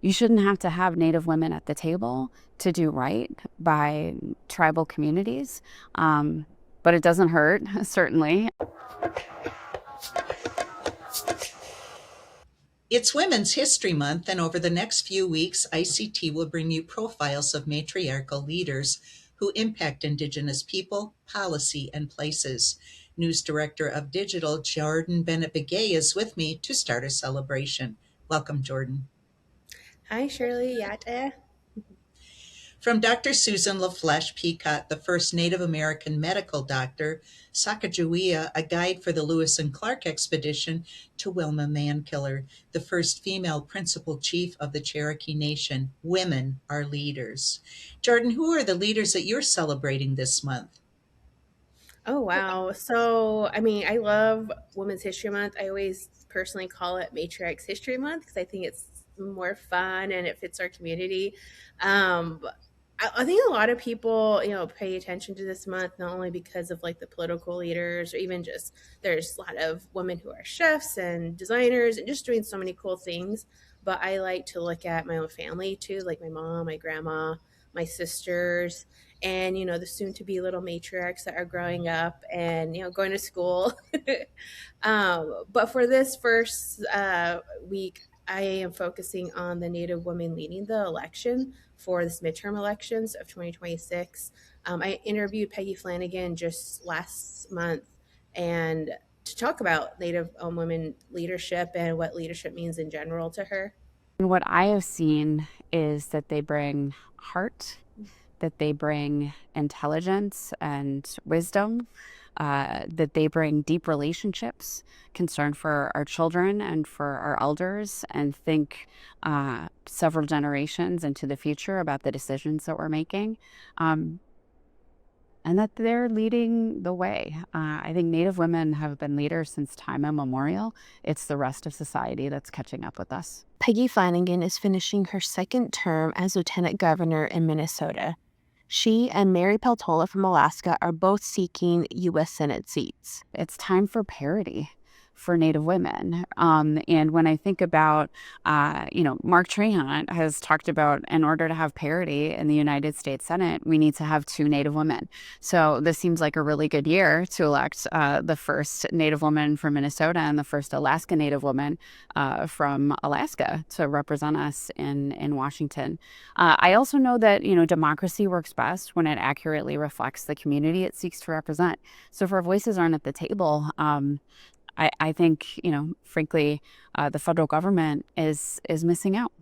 you shouldn't have to have Native women at the table to do right by tribal communities. But it doesn't hurt, certainly. It's Women's History Month, and over the next few weeks, ICT will bring you profiles of matriarchal leaders who impact Indigenous people, policy, and places. News Director of Digital, Jordan Bennett Begay, is with me to start a celebration. Welcome, Jordan. Hi, Shirley. Yate. From Dr. Susan LaFleche Peacock, the first Native American medical doctor, Sacagawea, a guide for the Lewis and Clark expedition, to Wilma Mankiller, the first female principal chief of the Cherokee Nation. Women are leaders. Jordan, who are the leaders that you're celebrating this month? Oh, wow. So, I love Women's History Month. I always personally call it Matriarchs History Month because I think it's more fun and it fits our community. But I think a lot of people, pay attention to this month, not only because of like the political leaders or even just there's a lot of women who are chefs and designers and just doing so many cool things. But I like to look at my own family too, like my mom, my grandma, my sisters, and the soon to be little matriarchs that are growing up and going to school. But for this first week, I am focusing on the Native women leading the election for this midterm elections of 2026. I interviewed Peggy Flanagan just last month and to talk about Native women leadership and what leadership means in general to her. And what I have seen is that they bring heart, that they bring intelligence and wisdom, that they bring deep relationships, concern for our children and for our elders, and think several generations into the future about the decisions that we're making. And that they're leading the way. I think Native women have been leaders since time immemorial. It's the rest of society that's catching up with us. Peggy Flanagan is finishing her second term as lieutenant governor in Minnesota. She and Mary Peltola from Alaska are both seeking U.S. Senate seats. It's time for parity for Native women. And when I think about, Mark Trahant has talked about in order to have parity in the United States Senate, we need to have 2 Native women. So this seems like a really good year to elect the first Native woman from Minnesota and the first Alaska Native woman from Alaska to represent us in Washington. I also know that, democracy works best when it accurately reflects the community it seeks to represent. So if our voices aren't at the table, I think, frankly, the federal government is missing out.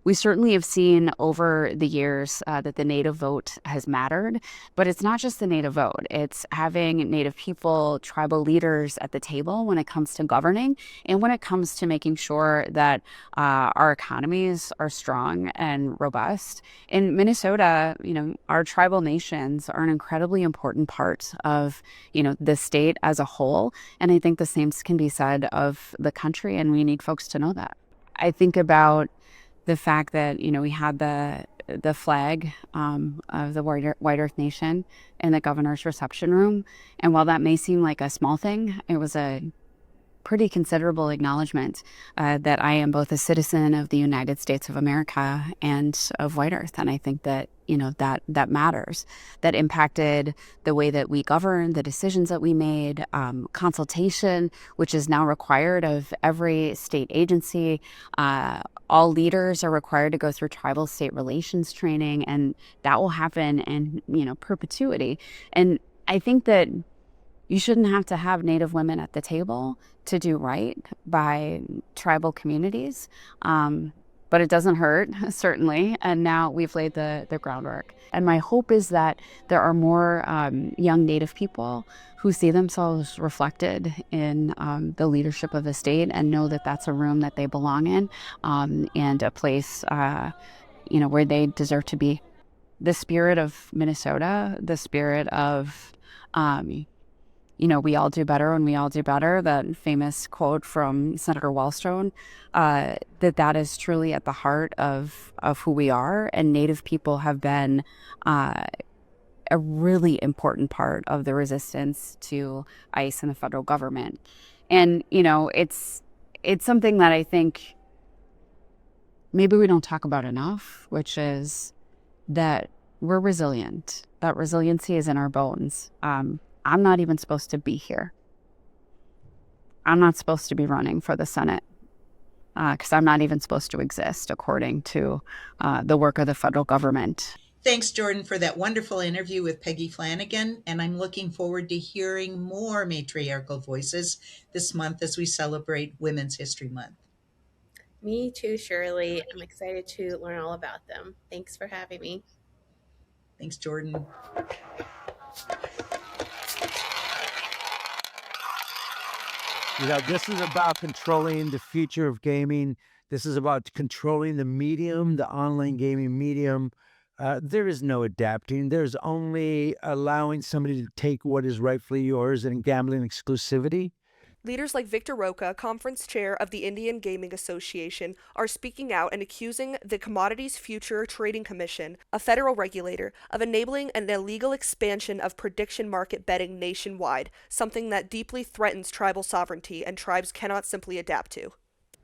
We certainly have seen over the years that the Native vote has mattered, but it's not just the Native vote. It's having Native people, tribal leaders at the table when it comes to governing and when it comes to making sure that our economies are strong and robust. In Minnesota, our tribal nations are an incredibly important part of, the state as a whole. And I think the same can be said of the country, and we need folks to know that. I think about the fact that, we had the flag of the White Earth Nation in the governor's reception room. And while that may seem like a small thing, it was a pretty considerable acknowledgement that I am both a citizen of the United States of America and of White Earth. And I think that, that matters. That impacted the way that we govern, the decisions that we made, consultation, which is now required of every state agency. All leaders are required to go through tribal state relations training, and that will happen in, perpetuity. And I think that you shouldn't have to have Native women at the table to do right by tribal communities. But it doesn't hurt, certainly. And now we've laid the groundwork. And my hope is that there are more young Native people who see themselves reflected in the leadership of the state and know that that's a room that they belong in, and a place, where they deserve to be. The spirit of Minnesota, the spirit of we all do better when we all do better, that famous quote from Senator Wallstone, that is truly at the heart of who we are. And Native people have been a really important part of the resistance to ICE and the federal government. And, it's something that I think maybe we don't talk about enough, which is that we're resilient. That resiliency is in our bones. I'm not even supposed to be here. I'm not supposed to be running for the Senate because I'm not even supposed to exist according to the work of the federal government. Thanks, Jordan, for that wonderful interview with Peggy Flanagan. And I'm looking forward to hearing more matriarchal voices this month as we celebrate Women's History Month. Me too, Shirley. I'm excited to learn all about them. Thanks for having me. Thanks, Jordan. This is about controlling the future of gaming. This is about controlling the medium, the online gaming medium. There is no adapting. There's only allowing somebody to take what is rightfully yours and gambling exclusivity. Leaders like Victor Roca, conference chair of the Indian Gaming Association, are speaking out and accusing the Commodities Future Trading Commission, a federal regulator, of enabling an illegal expansion of prediction market betting nationwide, something that deeply threatens tribal sovereignty and tribes cannot simply adapt to.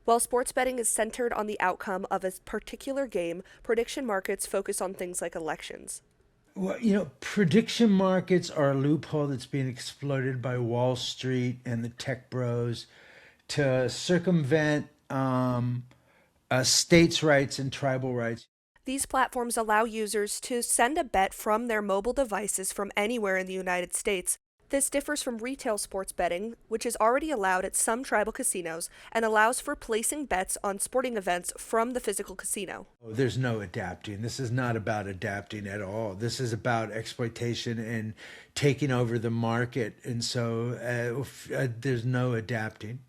While sports betting is centered on the outcome of a particular game, prediction markets focus on things like elections. Well, prediction markets are a loophole that's being exploited by Wall Street and the tech bros to circumvent states' rights and tribal rights. These platforms allow users to send a bet from their mobile devices from anywhere in the United States. This differs from retail sports betting, which is already allowed at some tribal casinos and allows for placing bets on sporting events from the physical casino. There's no adapting. This is not about adapting at all. This is about exploitation and taking over the market. And so there's no adapting.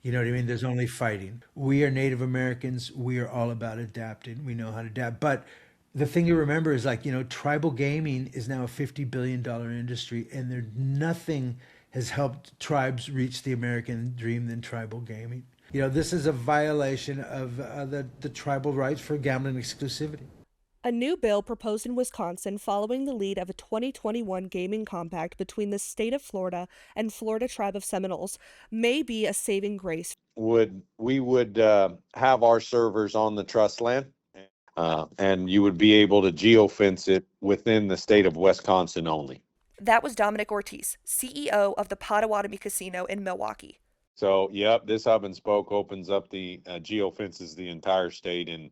You know what I mean? There's only fighting. We are Native Americans. We are all about adapting. We know how to adapt. But the thing to remember is tribal gaming is now a $50 billion industry, and nothing has helped tribes reach the American dream than tribal gaming. This is a violation of the tribal rights for gambling exclusivity. A new bill proposed in Wisconsin following the lead of a 2021 gaming compact between the state of Florida and Florida Tribe of Seminoles may be a saving grace. We would have our servers on the trust land, and you would be able to geofence it within the state of Wisconsin only. That was Dominic Ortiz, CEO of the Potawatomi Casino in Milwaukee. So, this hub and spoke opens up the geofences the entire state. And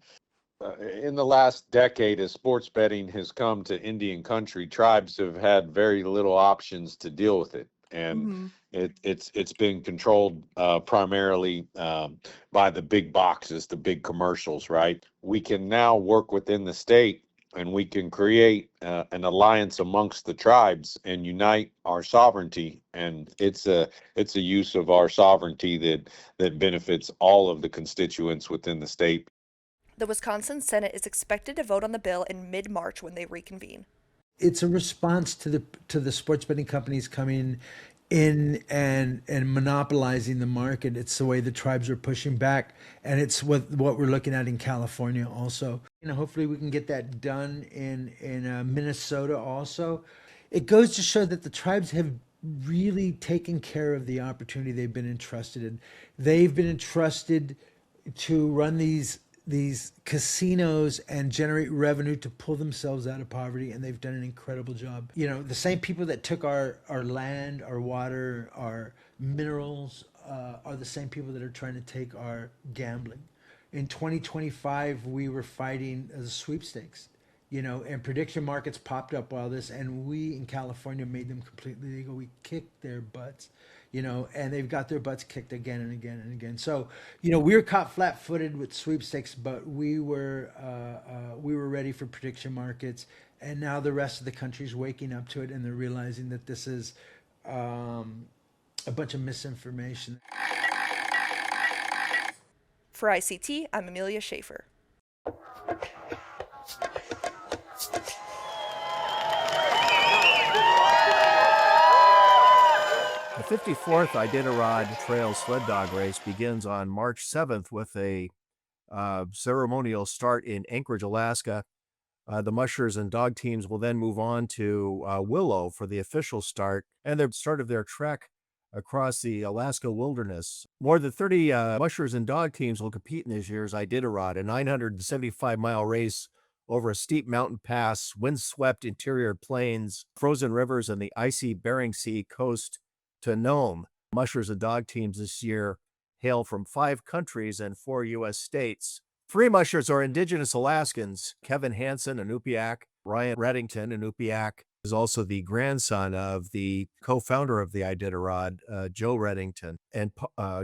in the last decade, as sports betting has come to Indian country, tribes have had very little options to deal with it. And it's been controlled primarily by the big boxes, the big commercials, right? We can now work within the state, and we can create an alliance amongst the tribes and unite our sovereignty. And it's a use of our sovereignty that benefits all of the constituents within the state. The Wisconsin Senate is expected to vote on the bill in mid-March when they reconvene. It's a response to the sports betting companies coming in and monopolizing the market. It's the way the tribes are pushing back, and it's what we're looking at in California also. Hopefully we can get that done in Minnesota also. It goes to show that the tribes have really taken care of the opportunity they've been entrusted in. They've been entrusted to run these casinos and generate revenue to pull themselves out of poverty, and they've done an incredible job. The same people that took our land, our water, our minerals are the same people that are trying to take our gambling. In 2025, we were fighting the sweepstakes, and prediction markets popped up while this, and we in California made them completely legal. We kicked their butts. And they've got their butts kicked again and again and again. So, we were caught flat-footed with sweepstakes, but we were ready for prediction markets. And now the rest of the country's waking up to it, and they're realizing that this is a bunch of misinformation. For ICT, I'm Amelia Schaefer. The 54th Iditarod Trail Sled Dog Race begins on March 7th with a ceremonial start in Anchorage, Alaska. The Mushers and dog teams will then move on to Willow for the official start. And the start of their trek across the Alaska wilderness. More than 30 mushers and dog teams will compete in this year's Iditarod, a 975-mile race over a steep mountain pass, windswept interior plains, frozen rivers, and the icy Bering Sea coast to Nome. Mushers and dog teams this year hail from 5 countries and 4 U.S. states. 3 mushers are Indigenous Alaskans: Kevin Hansen, Inupiaq; Ryan Reddington, Inupiaq, is also the grandson of the co-founder of the Iditarod, Joe Reddington, and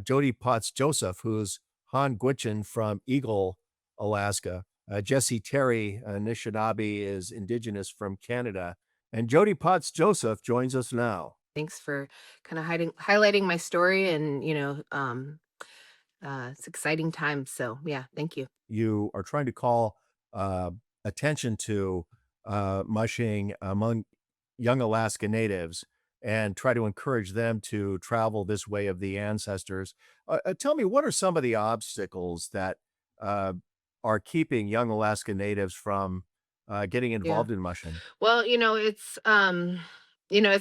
Jody Potts Joseph, who's Han Gwich'in from Eagle, Alaska. Jesse Terry, Anishinaabe, is Indigenous from Canada. And Jody Potts Joseph joins us now. Thanks for kind of highlighting my story, and it's exciting times. So yeah, thank you. You are trying to call attention to mushing among young Alaska Natives and try to encourage them to travel this way of the ancestors. Tell me, what are some of the obstacles that are keeping young Alaska Natives from getting Yeah. involved in mushing? Well, it's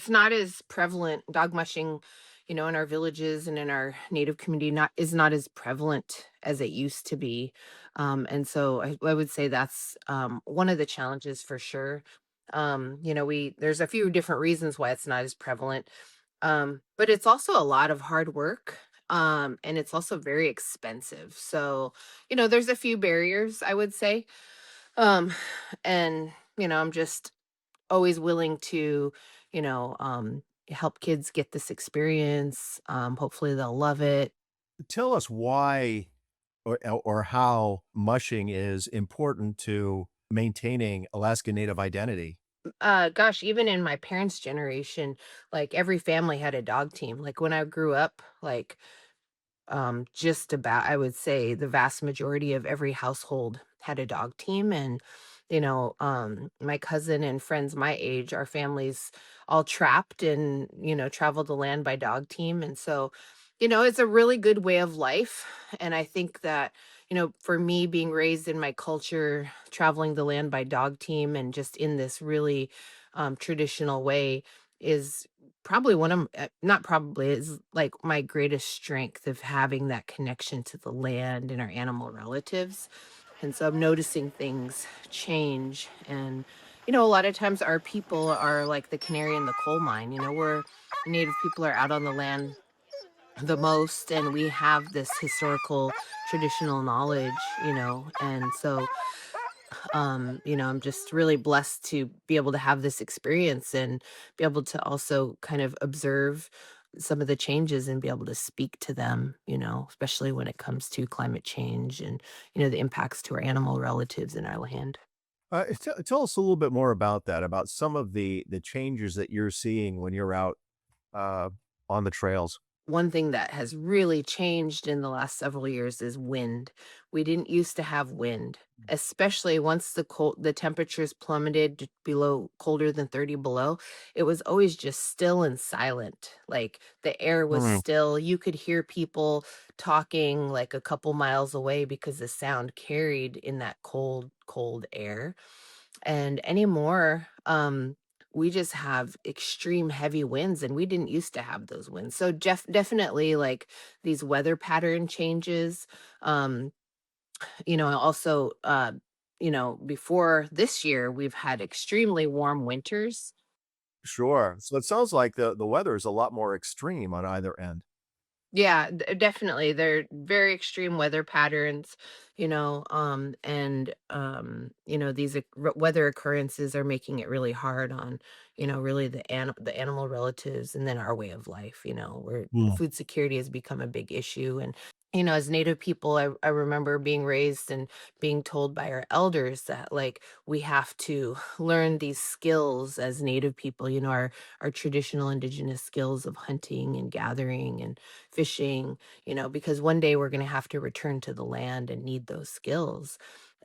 not as prevalent. Dog mushing, in our villages and in our native community not as prevalent as it used to be. And so I would say that's one of the challenges for sure. There's a few different reasons why it's not as prevalent. But it's also a lot of hard work. And it's also very expensive. So, there's a few barriers, I would say. Um, and, I'm just always willing to, help kids get this experience. Hopefully they'll love it. Tell us why or how mushing is important to maintaining Alaska Native identity. Gosh, even in my parents' generation, like every family had a dog team. Like when I grew up, like just about, I would say the vast majority of every household had a dog team. And my cousin and friends my age, our families all trapped and traveled the land by dog team. And so it's a really good way of life. And I think that for me, being raised in my culture, traveling the land by dog team, and just in this really traditional way, is probably one of not probably, is like my greatest strength, of having that connection to the land and our animal relatives. And so I'm noticing things change. And a lot of times our people are like the canary in the coal mine. We're Native people are out on the land the most, and we have this historical traditional knowledge. And so I'm just really blessed to be able to have this experience and be able to also kind of observe some of the changes and be able to speak to them, especially when it comes to climate change and, the impacts to our animal relatives in our land. Tell us a little bit more about that, about some of the changes that you're seeing when you're out uh, on the trails. One thing that has really changed in the last several years is wind. We didn't used to have wind, especially once the temperatures plummeted below colder than 30 below. It was always just still and silent. Like the air was Mm. still. You could hear people talking like a couple miles away because the sound carried in that cold, cold air. And anymore, we just have extreme heavy winds, and we didn't used to have those winds. So definitely like these weather pattern changes. Um, also before this year, we've had extremely warm winters. Sure. So it sounds like the weather is a lot more extreme on either end. Yeah, definitely. They're very extreme weather patterns, and these weather occurrences are making it really hard on, really the animal relatives, and then our way of life, where food security has become a big issue. And as Native people, I remember being raised and being told by our elders that like we have to learn these skills as Native people, our traditional Indigenous skills of hunting and gathering and fishing, because one day we're going to have to return to the land and need those skills.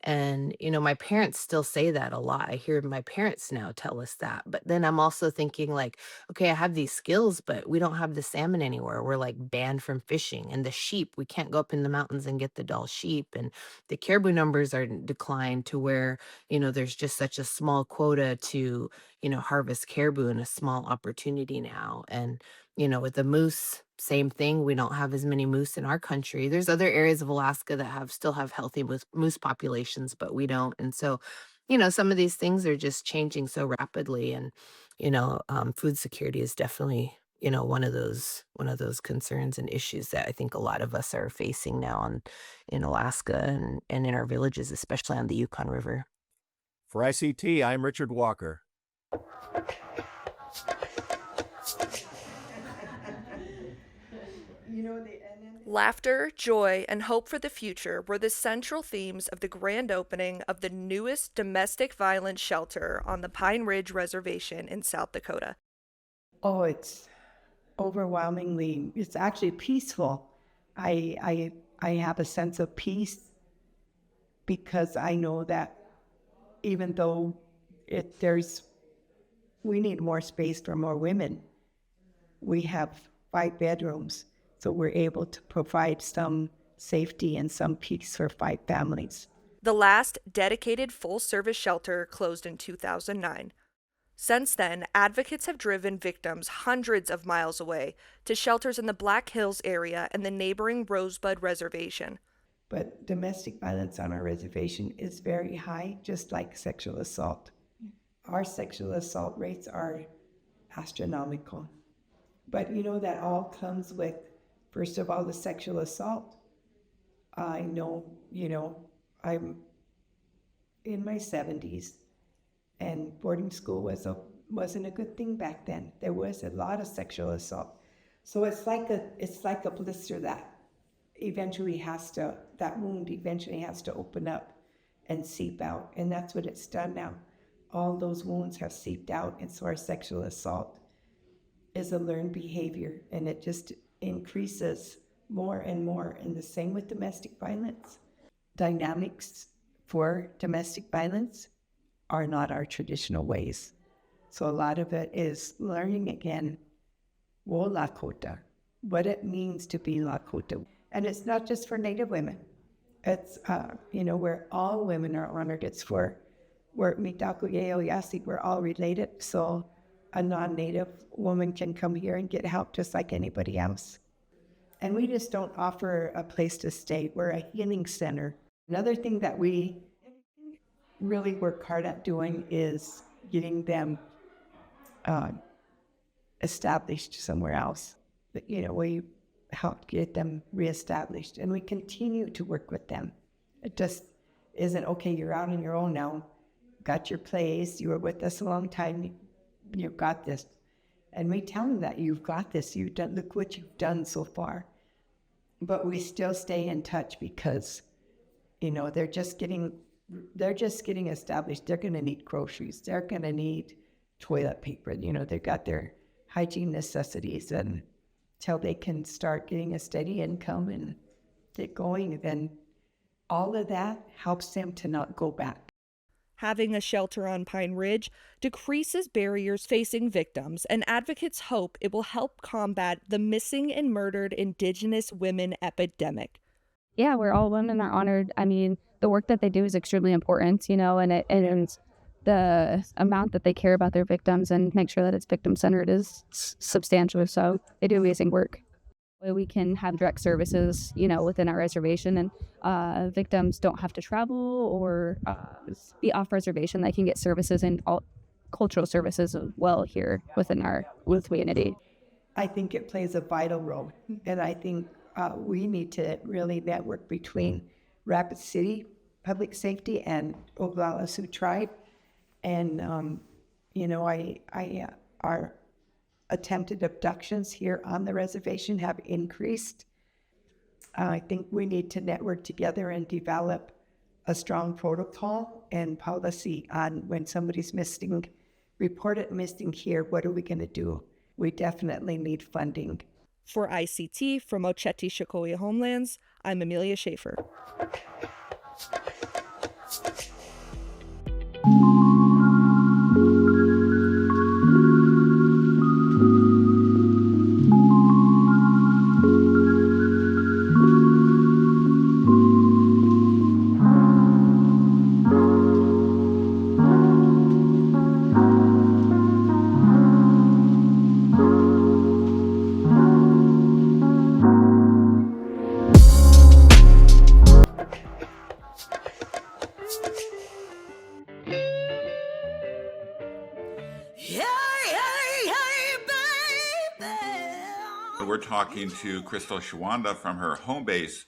And, my parents still say that a lot. I hear my parents now tell us that. But then I'm also thinking, like, okay, I have these skills, but we don't have the salmon anywhere. We're like banned from fishing. And the sheep, we can't go up in the mountains and get the Dall sheep. And the caribou numbers are declined to where, there's just such a small quota to, harvest caribou, and a small opportunity now. And With the moose, same thing. We don't have as many moose in our country. There's other areas of Alaska that still have healthy moose populations, but we don't. And so, some of these things are just changing so rapidly, and food security is definitely one of those concerns and issues that I think a lot of us are facing now in Alaska and in our villages, especially on the Yukon River. For ICT, I'm Richard Walker. Laughter, joy, and hope for the future were the central themes of the grand opening of the newest domestic violence shelter on the Pine Ridge Reservation in South Dakota. Oh, it's overwhelmingly, it's actually peaceful. I have a sense of peace because I know that even though we need more space for more women, we have 5 bedrooms, so we're able to provide some safety and some peace for 5 families. The last dedicated full-service shelter closed in 2009. Since then, advocates have driven victims hundreds of miles away to shelters in the Black Hills area and the neighboring Rosebud Reservation. But domestic violence on our reservation is very high, just like sexual assault. Our sexual assault rates are astronomical. But that all comes with, first of all, the sexual assault. I know, I'm in my 70s, and boarding school wasn't a good thing back then. There was a lot of sexual assault. So it's like a blister that wound eventually has to open up and seep out. And that's what it's done now. All those wounds have seeped out, and so our sexual assault is a learned behavior, and it just increases more and more. And the same with domestic violence. Dynamics for domestic violence are not our traditional ways. So a lot of it is learning again, wo Lakota, what it means to be Lakota. And it's not just for Native women. It's, where all women are honored. It's we're Mitaku Yeo Yasi, we're all related. So a non-Native woman can come here and get help just like anybody else. And we just don't offer a place to stay. We're a healing center. Another thing that we really work hard at doing is getting them established somewhere else. We help get them reestablished, and we continue to work with them. It just isn't, okay, you're out on your own now, got your place, you were with us a long time, you've got this. And we tell them that you've got this, look what you've done so far. But we still stay in touch because, they're just getting established. They're going to need groceries. They're going to need toilet paper. They've got their hygiene necessities, and until they can start getting a steady income and get going, then all of that helps them to not go back. Having a shelter on Pine Ridge decreases barriers facing victims, and advocates hope it will help combat the missing and murdered Indigenous women epidemic. Yeah, where all women are honored. I mean, the work that they do is extremely important, and the amount that they care about their victims and make sure that it's victim-centered is substantial. So they do amazing work. We can have direct services, within our reservation, and victims don't have to travel or be off reservation. They can get services and all cultural services as well here within our community. I think it plays a vital role, and I think we need to really network between Rapid City Public Safety and Oglala Sioux Tribe, and our attempted abductions here on the reservation have increased. I think we need to network together and develop a strong protocol and policy on when somebody's missing, report it missing here, what are we going to do? We definitely need funding. For ICT from Oceti Shikoya Homelands, I'm Amelia Schaefer. we're talking to Crystal Shawanda from her home base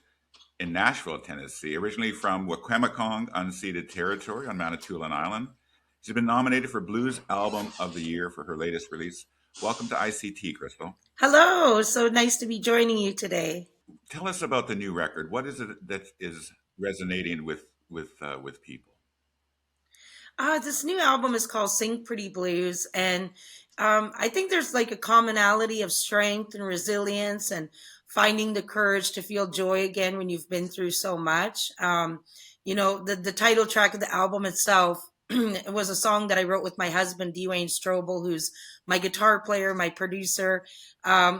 in Nashville, Tennessee, originally from Waquemacong unceded territory on Manitoulin Island. She's been nominated for Blues Album of the Year for her latest release. Welcome to ICT, Crystal. Hello, so nice to be joining you today. Tell us about the new record. What is it that is resonating with people? This new album is called Sing Pretty Blues, and I think there's like a commonality of strength and resilience and finding the courage to feel joy again when you've been through so much. The title track of the album itself it was a song that I wrote with my husband, Dwayne Strobel, who's my guitar player, my producer.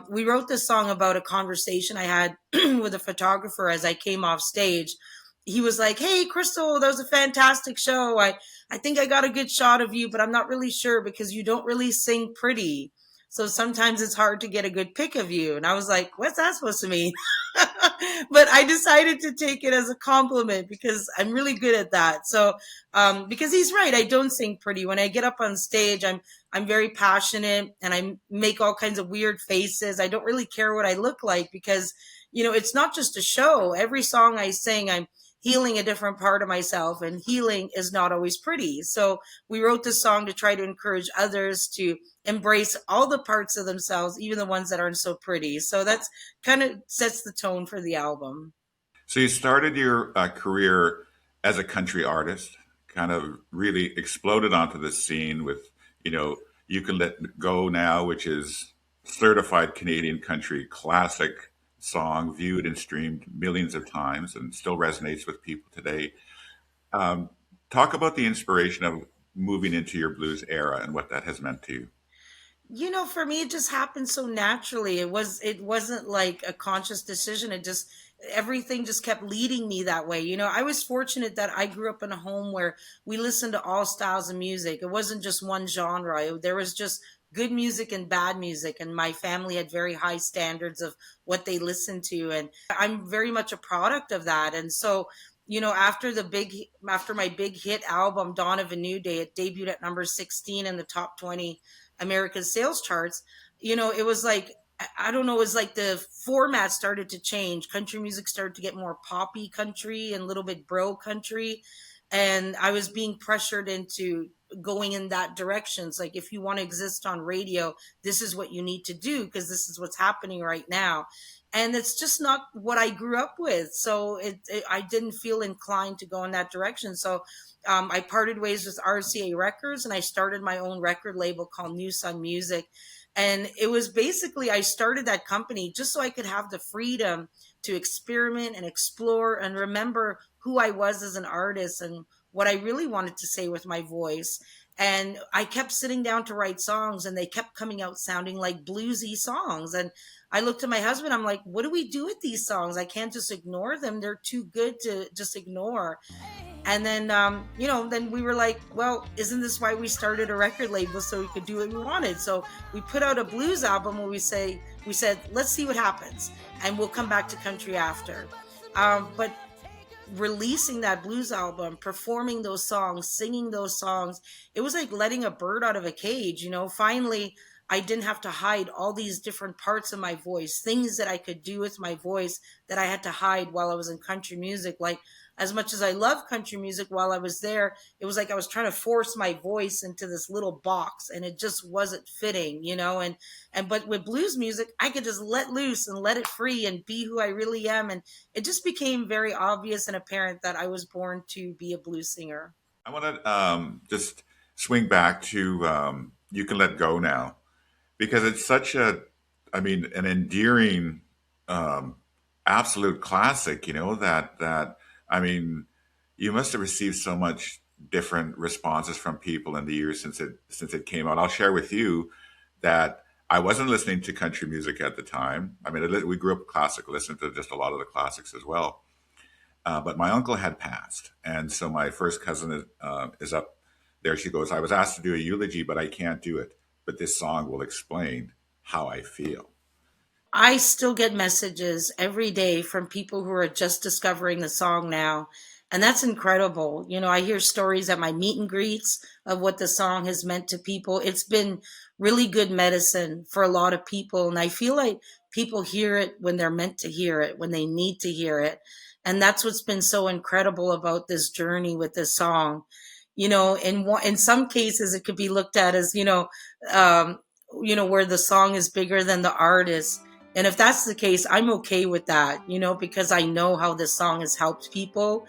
We wrote this song about a conversation I had with a photographer as I came off stage. He was like, "Hey, Crystal, that was a fantastic show. I think I got a good shot of you, but I'm not really sure because you don't really sing pretty. So sometimes it's hard to get a good pic of you." And I was like, "What's that supposed to mean?" But I decided to take it as a compliment because I'm really good at that. So, because he's right, I don't sing pretty. When I get up on stage, I'm very passionate and I make all kinds of weird faces. I don't really care what I look like because, it's not just a show. Every song I sing, I'm healing a different part of myself, and healing is not always pretty. So we wrote this song to try to encourage others to embrace all the parts of themselves, even the ones that aren't so pretty. So that's kind of sets the tone for the album. So you started your career as a country artist, kind of really exploded onto the scene with, You Can Let Go Now, which is certified Canadian country classic song, viewed and streamed millions of times and still resonates with people today. Talk about the inspiration of moving into your blues era and what that has meant to you. For me, it just happened so naturally. It wasn't like a conscious decision. Everything just kept leading me that way. I was fortunate that I grew up in a home where we listened to all styles of music. It wasn't just one genre. There was just good music and bad music. And my family had very high standards of what they listened to. And I'm very much a product of that. And so, after my big hit album, Dawn of a New Day, it debuted at number 16 in the top 20 American sales charts. It was like, I don't know, it was like the format started to change. Country music started to get more poppy country and a little bit bro country. And I was being pressured into going in that direction. It's like, if you want to exist on radio, this is what you need to do because this is what's happening right now. And it's just not what I grew up with. So I didn't feel inclined to go in that direction. So I parted ways with RCA Records and I started my own record label called New Sun Music. And it was basically, I started that company just so I could have the freedom to experiment and explore and remember who I was as an artist and what I really wanted to say with my voice. And I kept sitting down to write songs and they kept coming out sounding like bluesy songs. And I looked at my husband, I'm like, what do we do with these songs? I can't just ignore them. They're too good to just ignore. And then, then we were like, well, isn't this why we started a record label so we could do what we wanted? So we put out a blues album where we said, let's see what happens. And we'll come back to country after. But releasing that blues album, performing those songs, singing those songs, it was like letting a bird out of a cage. Finally, I didn't have to hide all these different parts of my voice, things that I could do with my voice that I had to hide while I was in country music. Like, as much as I love country music, while I was there, it was like I was trying to force my voice into this little box and it just wasn't fitting, but with blues music, I could just let loose and let it free and be who I really am. And it just became very obvious and apparent that I was born to be a blues singer. I want to just swing back to You Can Let Go Now, because it's such an endearing, absolute classic, that you must have received so much different responses from people in the years since it came out. I'll share with you that I wasn't listening to country music at the time. We grew up classic, listened to just a lot of the classics as well. But my uncle had passed. And so my first cousin is up there. She goes, I was asked to do a eulogy, but I can't do it. But this song will explain how I feel. I still get messages every day from people who are just discovering the song now. And that's incredible. I hear stories at my meet and greets of what the song has meant to people. It's been really good medicine for a lot of people. And I feel like people hear it when they're meant to hear it, when they need to hear it. And that's what's been so incredible about this journey with this song. In some cases it could be looked at as, um, where the song is bigger than the artist. And if that's the case, I'm okay with that, because I know how this song has helped people.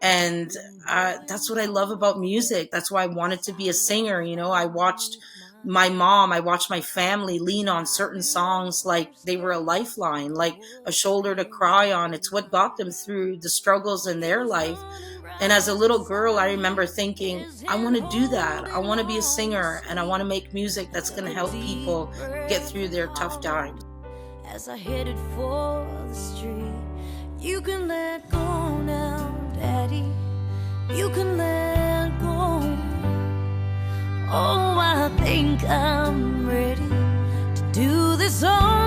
And that's what I love about music. That's why I wanted to be a singer. I watched my family lean on certain songs like they were a lifeline, like a shoulder to cry on. It's what got them through the struggles in their life. And as a little girl, I remember thinking, I want to do that. I want to be a singer, and I want to make music that's going to help people get through their tough times. As I headed for the street, you can let go now, Daddy. You can let go. Oh, I think I'm ready to do this all